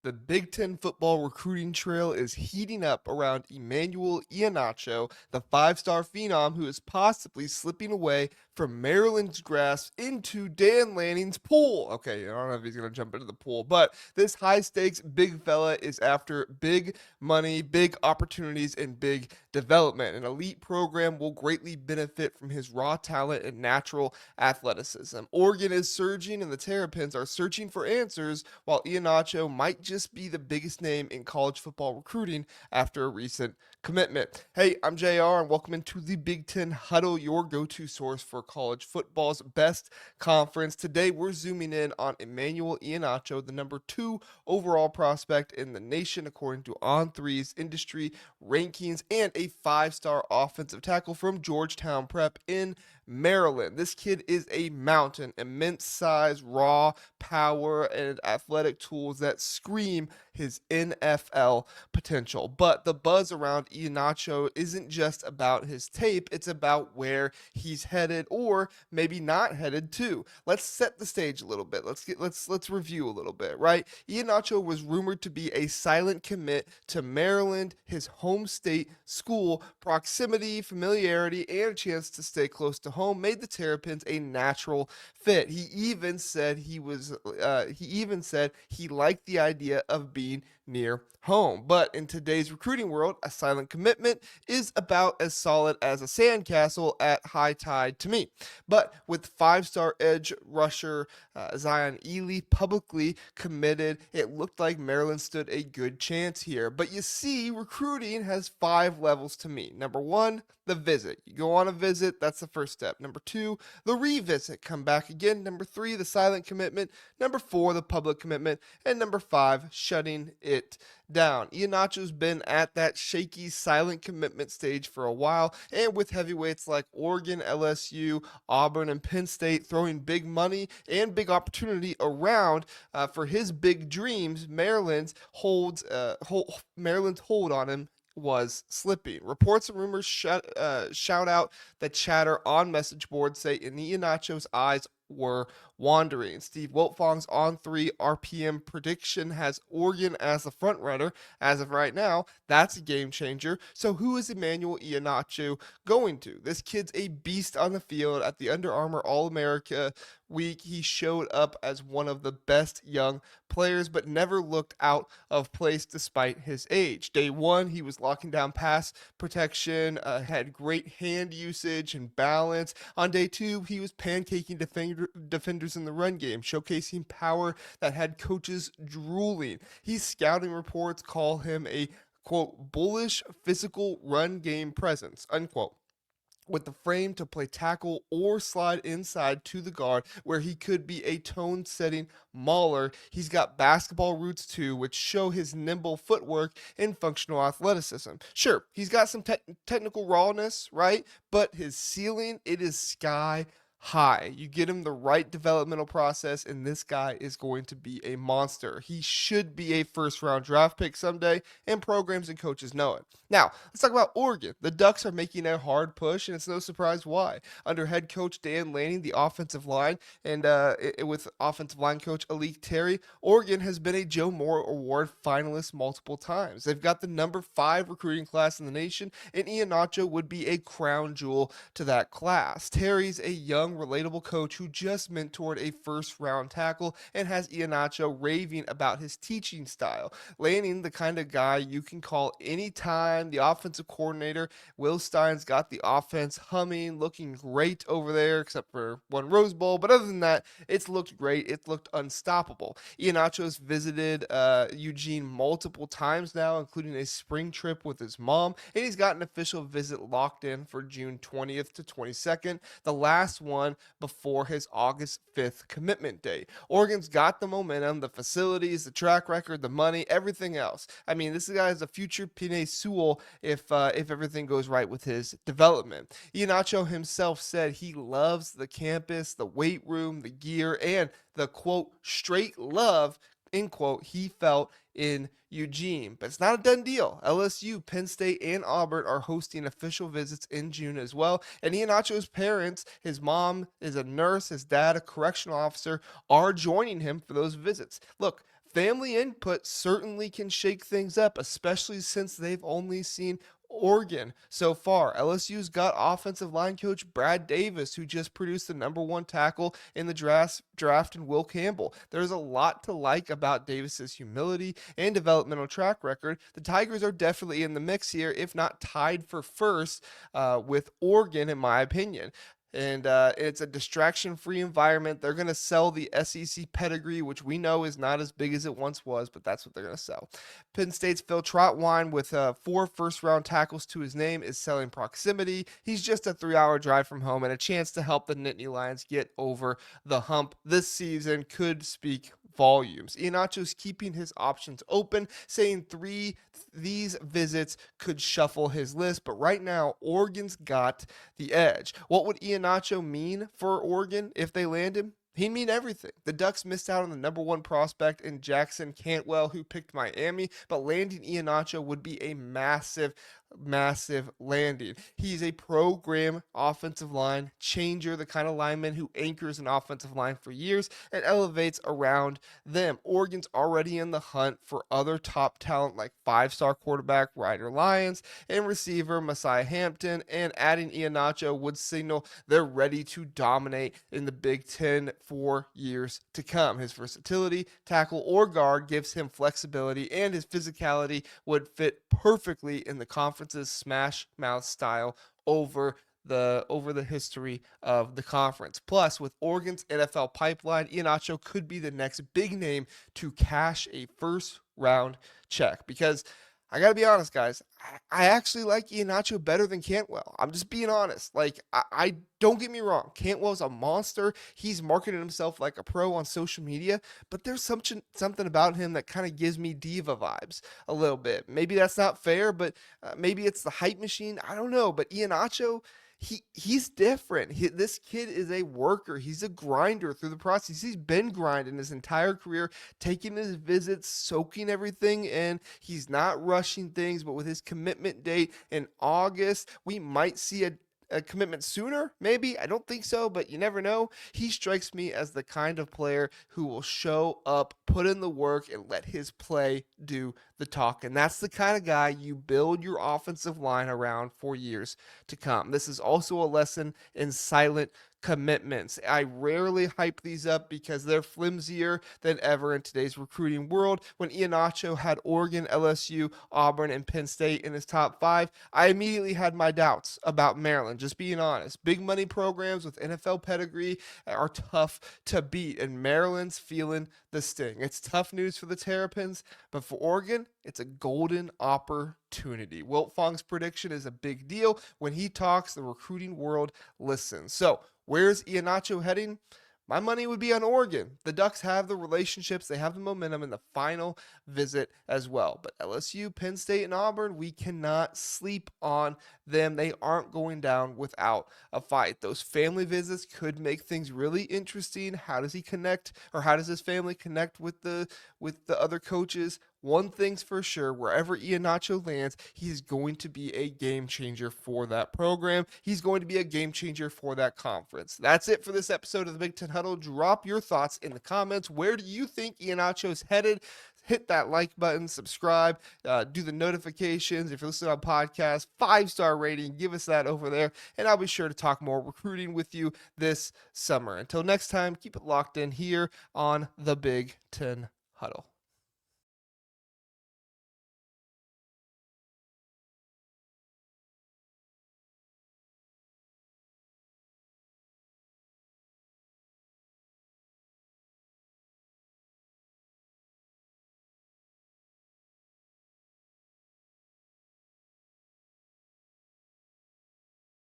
The Big Ten football recruiting trail is heating up around Emmanuel Iheanacho, the five-star phenom who is possibly slipping away from Maryland's grasp into Dan Lanning's pool. Okay, I don't know if he's going to jump into the pool, but this high-stakes big fella is after big money, big opportunities, and big development. An elite program will greatly benefit from his raw talent and natural athleticism. Oregon is surging, and the Terrapins are searching for answers, while Iheanacho might just be the biggest name in college football recruiting after a recent commitment. Hey, I'm JR, and welcome into the Big Ten Huddle, your go-to source for college football's best conference. Today, we're zooming in on Emmanuel Iheanacho, the number 2 overall prospect in the nation, according to On3's industry rankings, and a 5-star offensive tackle from Georgetown Prep in Maryland. This kid is a mountain, immense size, raw power, and athletic tools that scream his NFL potential. But the buzz around Iheanacho isn't just about his tape, it's about where he's headed or maybe not headed to. Let's set the stage a little bit. Let's review a little bit, right? Iheanacho was rumored to be a silent commit to Maryland, his home state school. Proximity, familiarity, and a chance to stay close to home made the Terrapins a natural fit. He even said he liked the idea of being near home. But in today's recruiting world, a silent commitment is about as solid as a sandcastle at high tide to me. But with 5-star edge rusher Zion Ely publicly committed, it looked like Maryland stood a good chance here. But you see, recruiting has 5 levels to me. Number 1, the visit. You go on a visit, that's the first step. Number 2, the revisit. Come back again. Number 3, the silent commitment. Number 4, the public commitment. And number 5, shutting it down. Iheanacho's been at that shaky, silent commitment stage for a while, and with heavyweights like Oregon, LSU, Auburn, and Penn State throwing big money and big opportunity around for his big dreams, Maryland's hold on him was slipping. Reports and rumors shout out the chatter on message boards say Iheanacho's eyes were wandering. Steve Wiltfong's On3 RPM prediction has Oregon as the front runner as of right now. That's a game changer. So who is Emmanuel Iheanacho going to? This kid's a beast on the field. At the Under Armour All-America week, he showed up as one of the best young players, but never looked out of place despite his age. Day one, he was locking down pass protection, had great hand usage and balance. On day two, he was pancaking defenders in the run game, showcasing power that had coaches drooling. His scouting reports call him a, quote, bullish physical run game presence, unquote, with the frame to play tackle or slide inside to the guard, where he could be a tone-setting mauler. He's got basketball roots too, which show his nimble footwork and functional athleticism. Sure, he's got some technical rawness, right? But his ceiling, it is sky high. You get him the right developmental process, and this guy is going to be a monster. He should be a first-round draft pick someday, and programs and coaches know it. Now, let's talk about Oregon. The Ducks are making a hard push, and it's no surprise why. Under head coach Dan Lanning, the offensive line, and with offensive line coach Alik Terry, Oregon has been a Joe Moore Award finalist multiple times. They've got the number 5 recruiting class in the nation, and Iheanacho would be a crown jewel to that class. Terry's a young, relatable coach who just mentored a first-round tackle and has Iheanacho raving about his teaching style. Lanning, the kind of guy you can call anytime. The offensive coordinator, Will Stein's got the offense humming, looking great over there, except for one Rose Bowl. But other than that, it's looked great. It's looked unstoppable. Iheanacho's visited Eugene multiple times now, including a spring trip with his mom, and he's got an official visit locked in for June 20th to 22nd, the last one before his August 5th commitment date. Oregon's got the momentum, the facilities, the track record, the money, everything else. I mean, this guy is a future Pinay Sewell if everything goes right with his development. Iheanacho himself said he loves the campus, the weight room, the gear, and the, quote, straight love, end quote, he felt in Eugene. But it's not a done deal. LSU, Penn State, and Auburn are hosting official visits in June as well. And Iheanacho's parents, his mom is a nurse, his dad a correctional officer, are joining him for those visits. Look, family input certainly can shake things up, especially since they've only seen Oregon so far. LSU's got offensive line coach Brad Davis, who just produced the number one tackle in the draft in Will Campbell. There's a lot to like about Davis's humility and developmental track record. The Tigers are definitely in the mix here, if not tied for first with Oregon, in my opinion. And it's a distraction-free environment. They're going to sell the SEC pedigree, which we know is not as big as it once was, but that's what they're going to sell. Penn State's Phil Trotwine, with 4 first-round tackles to his name, is selling proximity. He's just a 3-hour drive from home, and a chance to help the Nittany Lions get over the hump this season could speak volumes. Iheanacho's keeping his options open, saying these visits could shuffle his list, but right now Oregon's got the edge. What would Iheanacho mean for Oregon if they land him? He'd mean everything. The Ducks missed out on the number one prospect in Jackson Cantwell, who picked Miami, but landing Iheanacho would be a massive landing. He's a program offensive line changer, the kind of lineman who anchors an offensive line for years and elevates around them. Oregon's already in the hunt for other top talent like 5-star quarterback Ryder Lyons and receiver Messiah Hampton, and adding Iheanacho would signal they're ready to dominate in the Big Ten for years to come. His versatility, tackle or guard, gives him flexibility, and his physicality would fit perfectly in the conference's smash mouth style over the history of the conference. Plus, with Oregon's NFL pipeline, Iheanacho could be the next big name to cash a first round check, because I got to be honest, guys, I actually like Iheanacho better than Cantwell. I'm just being honest. Like, I don't get me wrong. Cantwell's a monster. He's marketed himself like a pro on social media, but there's something about him that kind of gives me diva vibes a little bit. Maybe that's not fair, but maybe it's the hype machine. I don't know. But Iheanacho, he's different. This kid is a worker. He's a grinder through the process. He's been grinding his entire career, taking his visits, soaking everything in. He's not rushing things, but with his commitment date in August, we might see a commitment sooner, maybe. I don't think so, but you never know. He strikes me as the kind of player who will show up, put in the work, and let his play do the talk. And that's the kind of guy you build your offensive line around for years to come. This is also a lesson in silent commitments. I rarely hype these up because they're flimsier than ever in today's recruiting world. When Iheanacho had Oregon, LSU, Auburn, and Penn State in his top 5, I immediately had my doubts about Maryland, just being honest. Big money programs with NFL pedigree are tough to beat, and Maryland's feeling the sting. It's tough news for the Terrapins, but for Oregon, it's a golden opportunity. Wilt Fong's prediction is a big deal. When he talks, the recruiting world listens. So, where's Iheanacho heading? My money would be on Oregon. The Ducks have the relationships, they have the momentum in the final visit as well. But LSU, Penn State, and Auburn, we cannot sleep on them. They aren't going down without a fight. Those family visits could make things really interesting. How does he connect, or how does his family connect with the other coaches? One thing's for sure, wherever Iheanacho lands, he's going to be a game changer for that program. He's going to be a game changer for that conference. That's it for this episode of the Big Ten Huddle. Drop your thoughts in the comments. Where do you think Iheanacho's headed? Hit that like button, subscribe, do the notifications. If you're listening on podcast, 5-star rating, give us that over there. And I'll be sure to talk more recruiting with you this summer. Until next time, keep it locked in here on the Big Ten Huddle.